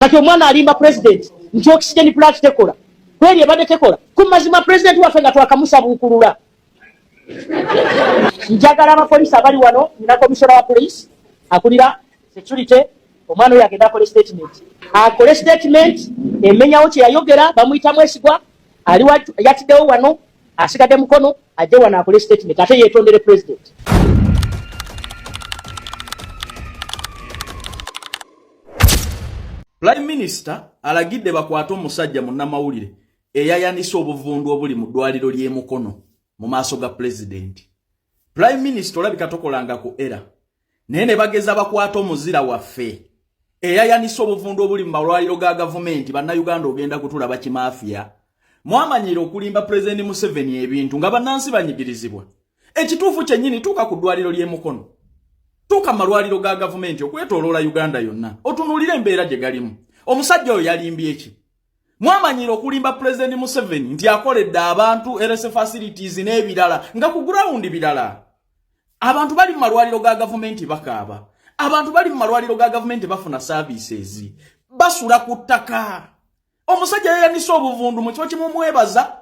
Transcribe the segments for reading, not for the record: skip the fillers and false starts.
kati omwana alimba president nti oxygen plant tekola kweli ebadde tekola kumazima president waffe nga twakamusabuukulula. Njagala abapoliisi abali wano nina komisona wa police akulira security omwana oyo agenda akole statement emenyawo kye yayogera bamuyita Mwesigwa ali yatiddewo wano asigadde mukono ajje wano akole statement ate yeetondere president. Prime Minister alagidde bakwata omusajja munnamawulire eyayanise obuvundu obuli mu ddwaliro ly'e Mukono mu maaso ga president. Prime Minister olabika tokolangako era naye ne bageza bakwata omuzira waffe eyayanise obuvundu obuli mu malwaliro ga gavumenti bannayuganda ogenda kutulaba kimafia. Mwamanyire okulimba President Museveni ebintu nga bannansi banyigirizibwa. Ekituufu kyennyini tuuka ku ddwaliro ly'e Mukono. Tuuka malwaliro ga gavumenti okwetoloola Uganda yonna. Otunuulire embeera gye galimu. Omusajja oyo yalimbye eki? Mwamanyire okulimba President Museveni nti akoledde abantu RS facilities n'ebirala nga ku ground birala. Abantu bali mu malwaliro ga gavumenti bakaaba. Abantu bali mu malwaliro ga gavumenti bafuna services. Basula ku ttaka. Omusajja yayanise obuvundu mu kifo kimumwebaza.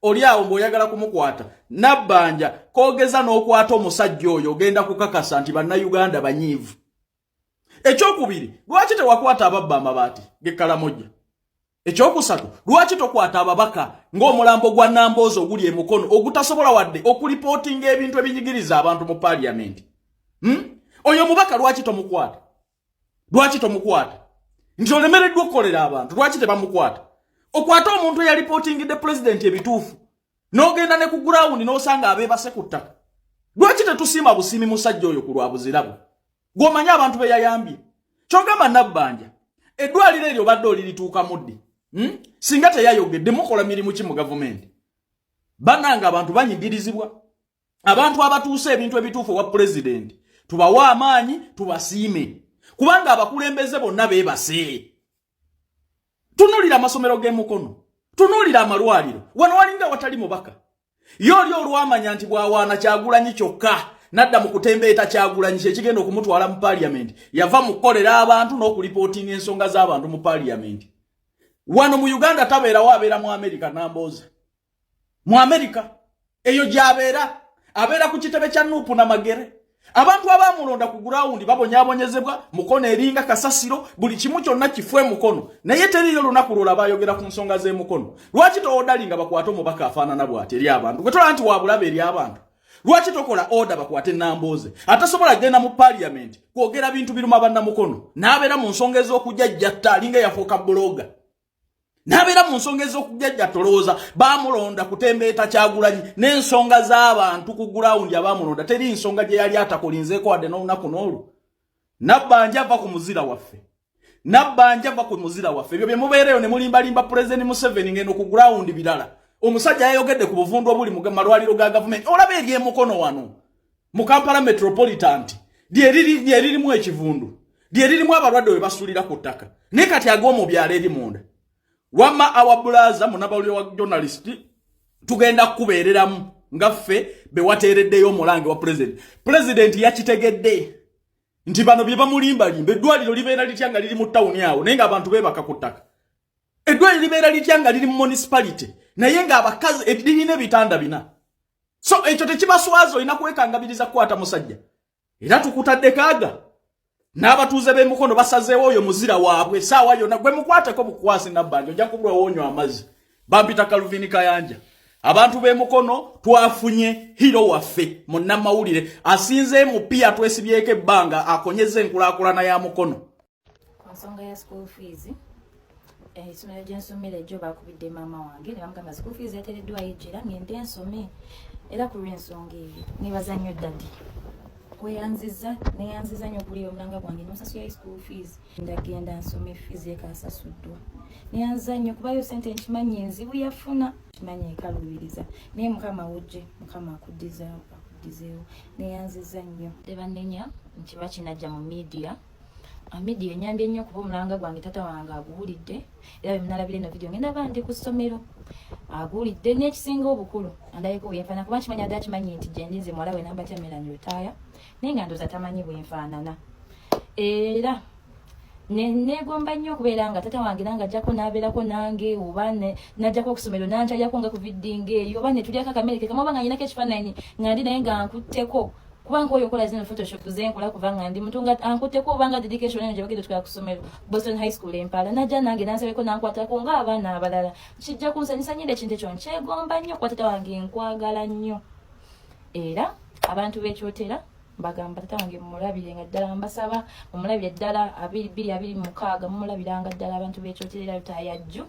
Oli awo mb'oyagala kumukwata nabbanja koogeza n'okwata omusajja oyo ogenda kukakasa nti bannayuganda banyiivu. Ekyokubiri, lwaki tewakwata ababba amabaati g'Ekalamoja? Ekyokusatu, lwaki tokwata ababaka ng'omulambo gwa Nambooze oguli e Mukono ogutasobola wadde okulipootinga ebintu ebinyigiriza abantu mu parliament? Oyo mubaka lwaki tomukwata? Lwaki tomukwata? Nti olemereddwa okukolera abantu, lwaki tebamukwata? Okwata omuntu ya reporting the president ebituufu n'ogenda ne ku ground n'osanga abeebase ku ttaka. Lwaki tetusiima busimi musajja oyo ku lwa buzirabu gw'omanya abantu be yayambye? Kyogamba nabbanja eddwaliro eryo badde olirituuka muddi singa teyayogedde mukola mirimu ki mu gavumenti? Bannanga abantu banyigirizibwa. Abantu abatuuse ebintu ebituufu wa president tubawa amaanyi tubasiime kubanga abakulembeze bonna beebase. Tunulira amasomero g'e Mukono, tunulira amalwaliro wano walinga watali mubaka. Yoli olwamanya nti bwawaana Kyagulanyi kyokka nadda mu kutembeeta Kyagulanyi kyekigenda okumutwala mu parliament yava mu kukolera abantu n'okulipootinga ensonga z'abantu mu parliament. Wano mu Uganda tabeerawo, abeera mu America Nambooze. Mu America eyo gy'abeera abeera ku kitebe kya Nuupu na Magere. Abantu abamulonda ku ground babonyaabonyezebwa Mukono eringa kasasiro buli kimu kyonna kifwe Mukono naye teriyo lunaku lwola bayogera ku nsonga z'e Mukono. Lwaki towodalinga bakwata omubaka afaanana bw'ati eri abantu gwe tola nti wabulabe eri abantu? Lwaki tokola order bakwate Nambooze atasobola genda mu parliament kwogera bintu biruma banna Mukono n'abeera mu nsonga ez'okujjajjatta alinga yafuuka bloga n'abeera mu nsonga ez'okujjajjattolooza baamulonda kutembeeta Kyagulanyi n'ensonga z'abantu ku ground abamulonda teri nsonga gye yali atakolinzeeko wadde n'olunaku n'olu. Nabbanja va ku muzira waffe, nabbanja va ku muzira waffe. Ebyo bye mubeereyo ne mulimbalimba President Museveni ngeno ku ground birala. Omusajja yayogedde ku buvundu obuli mu malwaliro ga gavumenti. Olaba eri e Mukono wano mu Kampala Metropolitan lyeririmu ekivundu lyeririmu abalwadde we basulira ku ttaka ne kati ag'omu byalo eri munda. Wama awabulaza munabawulire wa journalist tugenda kubeereramu ngaffe bewateereddeyo omulange wa president yakitegedde nti bano bye bamulimbalimba eddwaliro libeera litya nga liri mu ttawuni awo naye nga abantu beebaka ku ttaka. Eddwaliro libeera litya nga liri mu municipality naye nga abakazi lirina ebitanda bina. So ekyo tekibaswaza olina kwekangabiriza kukwata musajja era tukutadde kaaga. N'abatuuze b'e Mukono basazeewo oyo muzira waabwe saawa yonna gwe mukwateko bukwasi nabbanja ojja kubula woonywa amazzi. Bampita Kaluvini Kayanja. Abantu b'e Mukono twafunye hiro waffe munnamawulire asinze mu pia twesibyeko ebbanga akonyeze enkulaakulana ya Mukono. Ku nsonga ya school fees essomero gye nsomera ejjo baakubidde maama wange ne bamugamba school fees yateereddwa yejjera ngende ensome era ku lw'ensonga eyo nebaza nnyo ddadi. Kweyanziza neyanziza okulira omulanga gwange n'osasula school fees ndagenda nsome fees ekasasuddwa neyanziza nnyo kubayo sente nkimanyi enzibu yafuna kimanyi ekalubiriza naye mukama wujje mukama akuddizeewo neyanziza nnyo tebannenya nkiba kinajja mu media media enyambye nnyo kuba omulanga gwange tata wange aguwulidde era bwe munalabira eno video ngenda bandi ku ssomero aguwulidde n'ekisinga obukulu andabeko bwenfaanana kuba kimanyi adde akimanyi nti gyendize muwala we nambatya Melanie Rutaya naye nga ndooza tamanyi bwenfaanana era negomba nnyo okubeera nga tata wange nanga ajjako n'abeerako nange oba najjako okusomero nanjayako nga ku viddinga eyo oba netulyako akamereke kamu oba nga nyinako ekifaananyi nga ndi naye nga nkutteko kubanga oyo okola zino photoshop zenkola kuva nga ndi muntu nga ankutteko oba nga dedication eno gye bagenda tukala ku ssomero Boston High School Empala najja nange nansabeko nankwatako ng'abaana abalala kijja kunsanyusa nnyo ekintu ekyo nkyegomba nnyo kuba tata wange nkwagala nnyo era abantu b'ekyotera bagamba tata wange mumulabire nga ddala mbasaba mumulabire ddala 2226 mumulabiranga ddala abantu b'ekyotera bitayajju